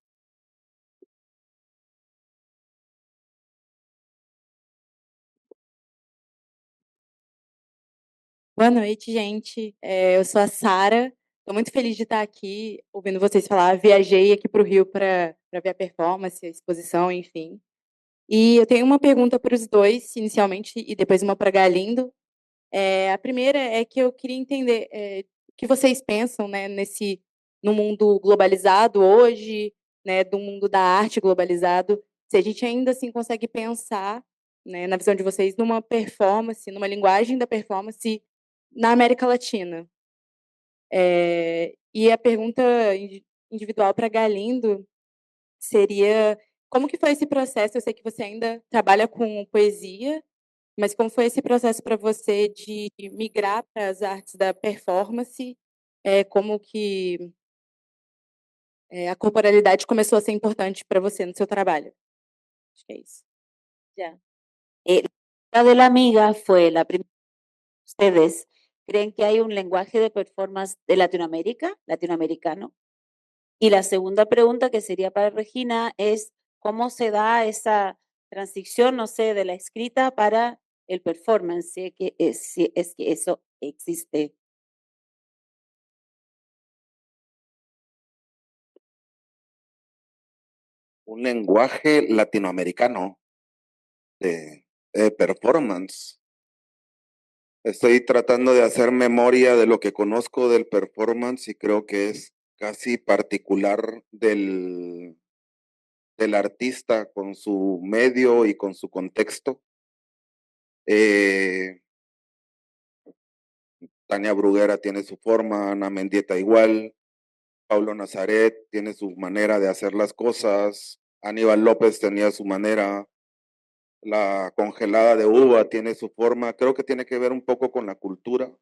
Boa noite, gente. Eu sou a Sara. Estou muito feliz de estar aqui ouvindo vocês falar. Viajei aqui para o Rio para ver a performance, a exposição, enfim. E eu tenho uma pergunta para os dois, inicialmente, e depois uma para Galindo. A primeira é que eu queria entender o que vocês pensam, né, no mundo globalizado hoje, né, do mundo da arte globalizado, se a gente ainda assim consegue pensar, né, na visão de vocês, numa performance, numa linguagem da performance na América Latina. E a pergunta individual para Galindo seria como que foi esse processo? Eu sei que você ainda trabalha com poesia, mas como foi esse processo para você de migrar para as artes da performance como que a corporalidade começou a ser importante para você no seu trabalho. Acho que é isso. Ya. La de la amiga fue la primera. ¿Ustedes creen que hay un lenguaje de performance de Latinoamérica, latinoamericano? Y la segunda pregunta que sería para Regina es, ¿cómo se da esa transición, no sé, de la escrita para el performance? Si es que eso existe. Un lenguaje latinoamericano de performance. Estoy tratando de hacer memoria de lo que conozco del performance y creo que es casi particular del artista con su medio y con su contexto. Tania Bruguera tiene su forma, Ana Mendieta igual, Paulo Nazaret tiene su manera de hacer las cosas, Aníbal López tenía su manera, la congelada de uva tiene su forma, creo que tiene que ver un poco con la cultura,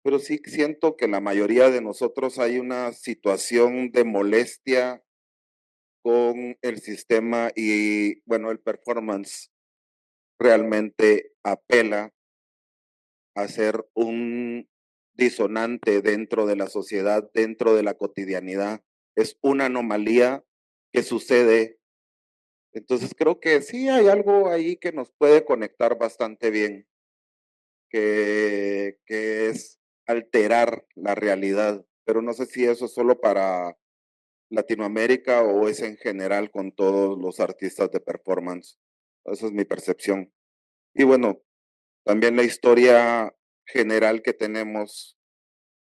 pero sí siento que la mayoría de nosotros hay una situación de molestia con el sistema y bueno, el performance realmente apela a ser un disonante dentro de la sociedad, dentro de la cotidianidad. Es una anomalía que sucede. Entonces creo que sí hay algo ahí que nos puede conectar bastante bien, que es alterar la realidad, pero no sé si eso es solo para Latinoamérica o es en general con todos los artistas de performance. Esa es mi percepción. Y bueno, también la historia general que tenemos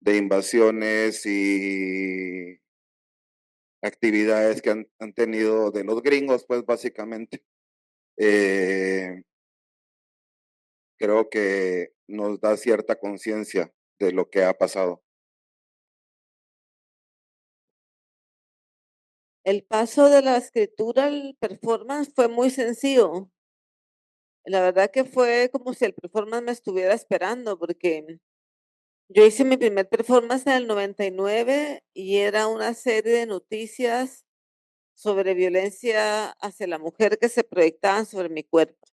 de invasiones y actividades que han tenido de los gringos, pues básicamente, creo que nos da cierta conciencia de lo que ha pasado. El paso de la escritura al performance fue muy sencillo. La verdad que fue como si el performance me estuviera esperando, porque yo hice mi primer performance en el 99 y era una serie de noticias sobre violencia hacia la mujer que se proyectaban sobre mi cuerpo.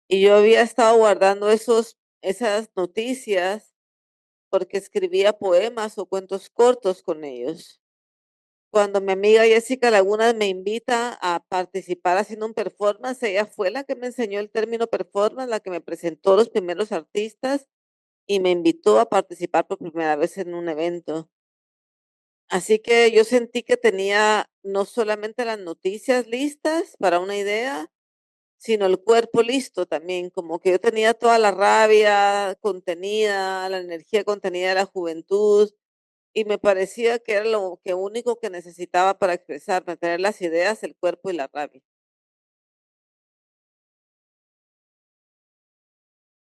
Y yo había estado guardando esas noticias porque escribía poemas o cuentos cortos con ellos. Cuando mi amiga Jessica Lagunas me invita a participar haciendo un performance, ella fue la que me enseñó el término performance, la que me presentó los primeros artistas y me invitó a participar por primera vez en un evento. Así que yo sentí que tenía no solamente las noticias listas para una idea, sino el cuerpo listo también, como que yo tenía toda la rabia contenida, la energía contenida de la juventud, y me parecía que era lo que único que necesitaba para expresarme, tener las ideas, el cuerpo y la rabia.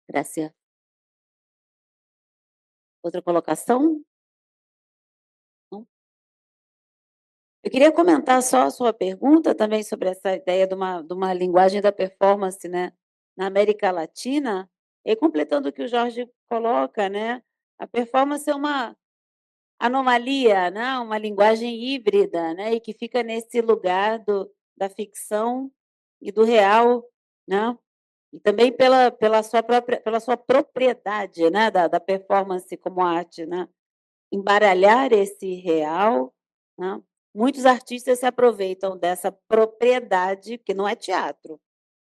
Gracias. Outra colocação? Não? Eu queria comentar só a sua pergunta também sobre essa ideia de uma linguagem da performance, né, na América Latina, e completando o que o Jorge coloca, né, a performance é uma anomalia, né, uma linguagem híbrida, né, e que fica nesse lugar da ficção e do real, né, e também pela sua propriedade, né, da performance como arte, né, embaralhar esse real, né. Muitos artistas se aproveitam dessa propriedade, que não é teatro,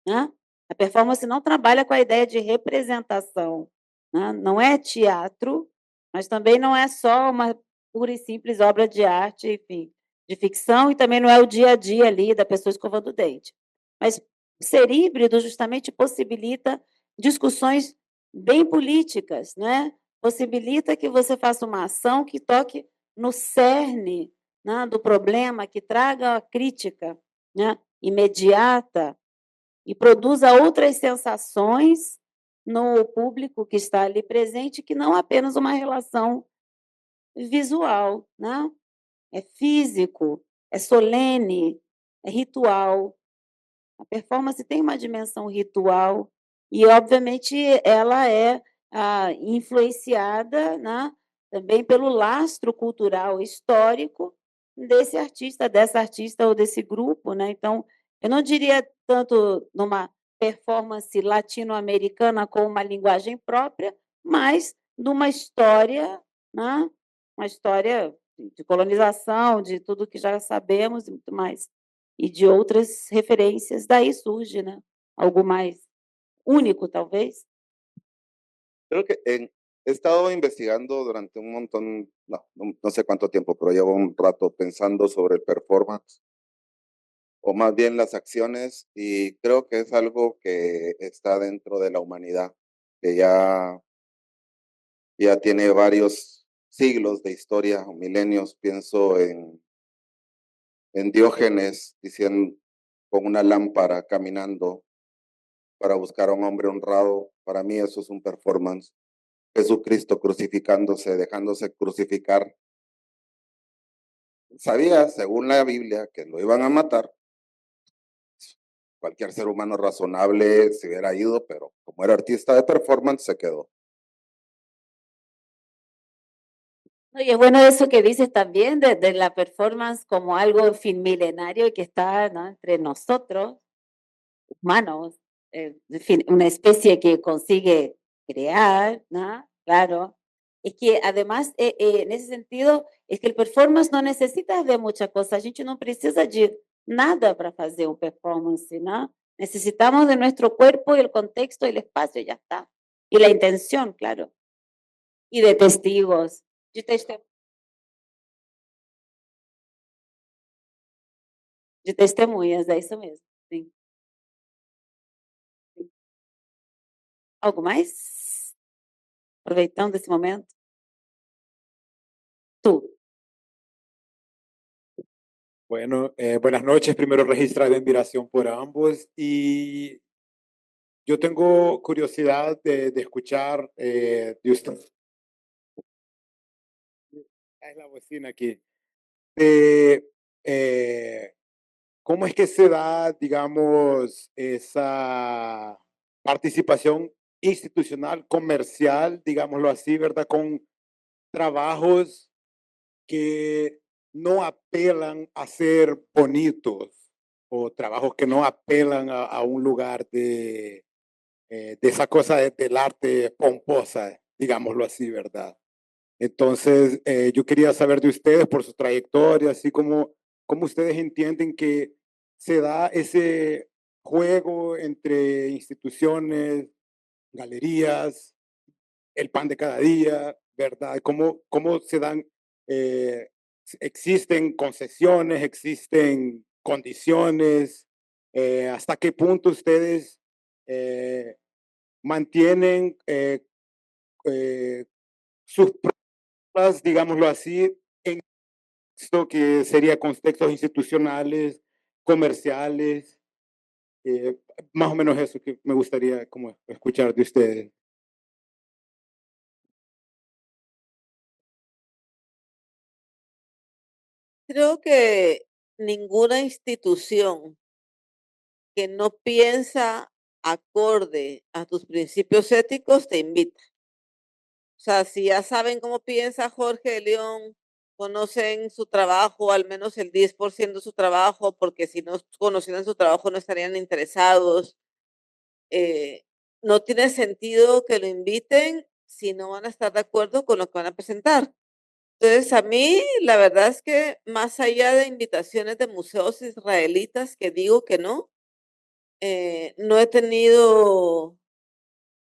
né. A performance não trabalha com a ideia de representação, né, não é teatro, mas também não é só uma pura e simples obra de arte, enfim, de ficção, e também não é o dia a dia ali da pessoa escovando o dente. Mas ser híbrido justamente possibilita discussões bem políticas, né, possibilita que você faça uma ação que toque no cerne, né, do problema, que traga a crítica, né, imediata e produza outras sensações no público que está ali presente, que não apenas uma relação visual, né? É físico, é solene, é ritual. A performance tem uma dimensão ritual e, obviamente, ela é influenciada, né, também pelo lastro cultural histórico desse artista, dessa artista ou desse grupo, né. Então, eu não diria tanto numa performance latino-americana com uma linguagem própria, mas numa história, né, uma história de colonização, de tudo que já sabemos e muito mais, e de outras referências, daí surge, né, algo mais único, talvez. Creo que he estado investigando durante un montón, no sé cuánto tiempo, pero llevo un rato pensando sobre el performance, o más bien las acciones, y creo que es algo que está dentro de la humanidad, que ya tiene varios siglos de historia, o milenios. Pienso en Diógenes diciendo con una lámpara caminando para buscar a un hombre honrado. Para mí eso es un performance. Jesucristo crucificándose, dejándose crucificar. Sabía, según la Biblia, que lo iban a matar. Cualquier ser humano razonable se hubiera ido, pero como era artista de performance, se quedó. Y es bueno eso que dices también de la performance como algo fin milenario que está, ¿no?, entre nosotros, humanos, en fin, una especie que consigue crear, ¿no? Claro. Es que además, en esse sentido, es que el performance não necessita de muita coisa, a gente não precisa de nada para fazer um performance, ¿no? Necesitamos de nuestro cuerpo y el contexto y el espacio, ya está. Y la intención, claro. Y de testigos, de testemunhas, é isso mesmo, sim. Sim. Algo mais? Aproveitando esse momento? Tú. Bueno, buenas noches. Primero registrar de admiración por ambos y yo tengo curiosidad de escuchar de usted. Es la bocina aquí. Eh, ¿Cómo es que se da, digamos, esa participación institucional, comercial, digámoslo así, ¿verdad? Con trabajos que no apelan a ser bonitos o trabajos que no apelan a un lugar de esa cosa del arte pomposa, digámoslo así, ¿verdad? Entonces, yo quería saber de ustedes por su trayectoria, así como cómo ustedes entienden que se da ese juego entre instituciones, galerías, el pan de cada día, ¿verdad? ¿Cómo se dan, existen concesiones, existen condiciones? ¿Hasta qué punto ustedes mantienen sus pruebas, digámoslo así, en esto que sería contextos institucionales, comerciales? Más o menos eso que me gustaría como escuchar de ustedes. Creo que ninguna institución que no piensa acorde a tus principios éticos te invita. O sea, si ya saben cómo piensa Jorge de León, conocen su trabajo, al menos el 10% de su trabajo, porque si no conocieran su trabajo no estarían interesados. No tiene sentido que lo inviten si no van a estar de acuerdo con lo que van a presentar. Entonces, a mí la verdad es que más allá de invitaciones de museos israelitas que digo que no he tenido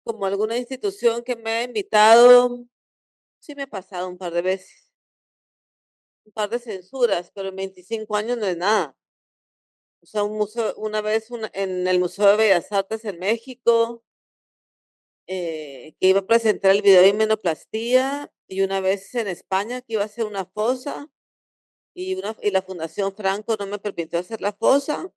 como alguna institución que me ha invitado. Sí me ha pasado un par de veces, un par de censuras, pero en 25 años no es nada. O sea, un museo, una vez en el Museo de Bellas Artes en México, que iba a presentar el video de himenoplastía, y una vez en España que iba a hacer una fosa, y la Fundación Franco no me permitió hacer la fosa.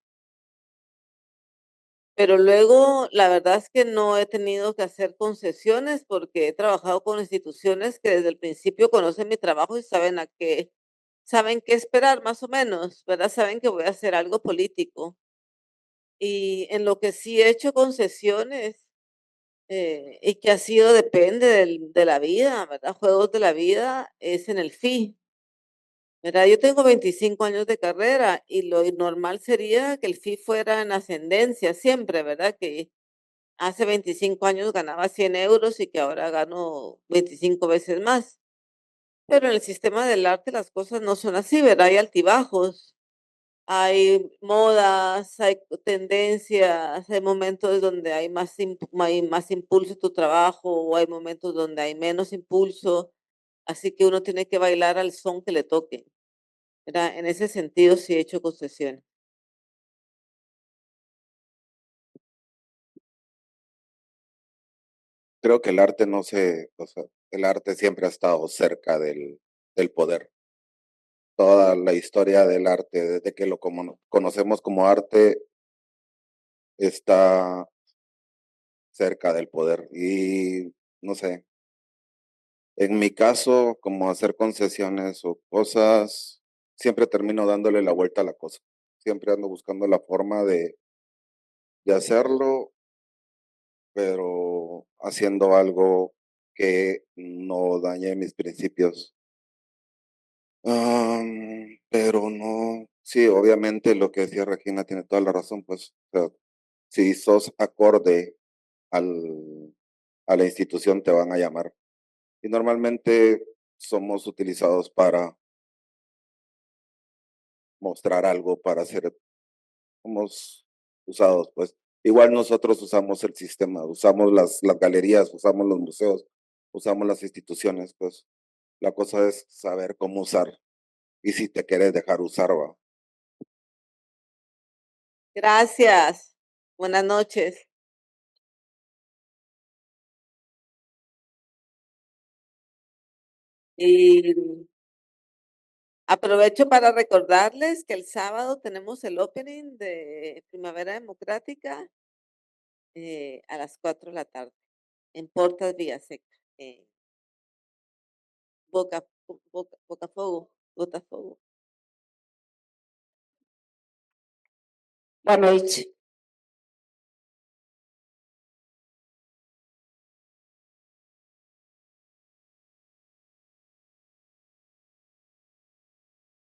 Pero luego, la verdad es que no he tenido que hacer concesiones porque he trabajado con instituciones que desde el principio conocen mi trabajo y saben qué esperar más o menos, ¿verdad? Saben que voy a hacer algo político. Y en lo que sí he hecho concesiones y que ha sido, depende de la vida, ¿verdad? Juegos de la vida es en el FI, ¿verdad? Yo tengo 25 años de carrera y lo normal sería que el FI fuera en ascendencia siempre, ¿verdad? Que hace 25 años ganaba 100 euros y que ahora gano 25 veces más. Pero en el sistema del arte las cosas no son así, ¿verdad? Hay altibajos, hay modas, hay tendencias, hay momentos donde hay más impulso en tu trabajo o hay momentos donde hay menos impulso, así que uno tiene que bailar al son que le toque, ¿verdad? En ese sentido sí he hecho concesiones. Creo que el arte no se, o sea, el arte siempre ha estado cerca del poder. Toda la historia del arte, desde que lo conocemos como arte, está cerca del poder. Y no sé, en mi caso, como hacer concesiones o cosas, siempre termino dándole la vuelta a la cosa. Siempre ando buscando la forma de hacerlo, pero haciendo algo que no dañe mis principios. Pero no, sí, obviamente lo que decía Regina tiene toda la razón, pues, o sea, si sos acorde al, a la institución te van a llamar. Y normalmente somos utilizados para mostrar algo, para hacer, somos usados, pues. Igual nosotros usamos el sistema, usamos las galerías, usamos los museos, usamos las instituciones, pues. La cosa es saber cómo usar y si te quieres dejar usar, va. Gracias. Buenas noches. Y aprovecho para recordarles que el sábado tenemos el opening de Primavera Democrática a las 4 de la tarde en Portas Villaseca, Botafogo, Botafogo. Boa noite.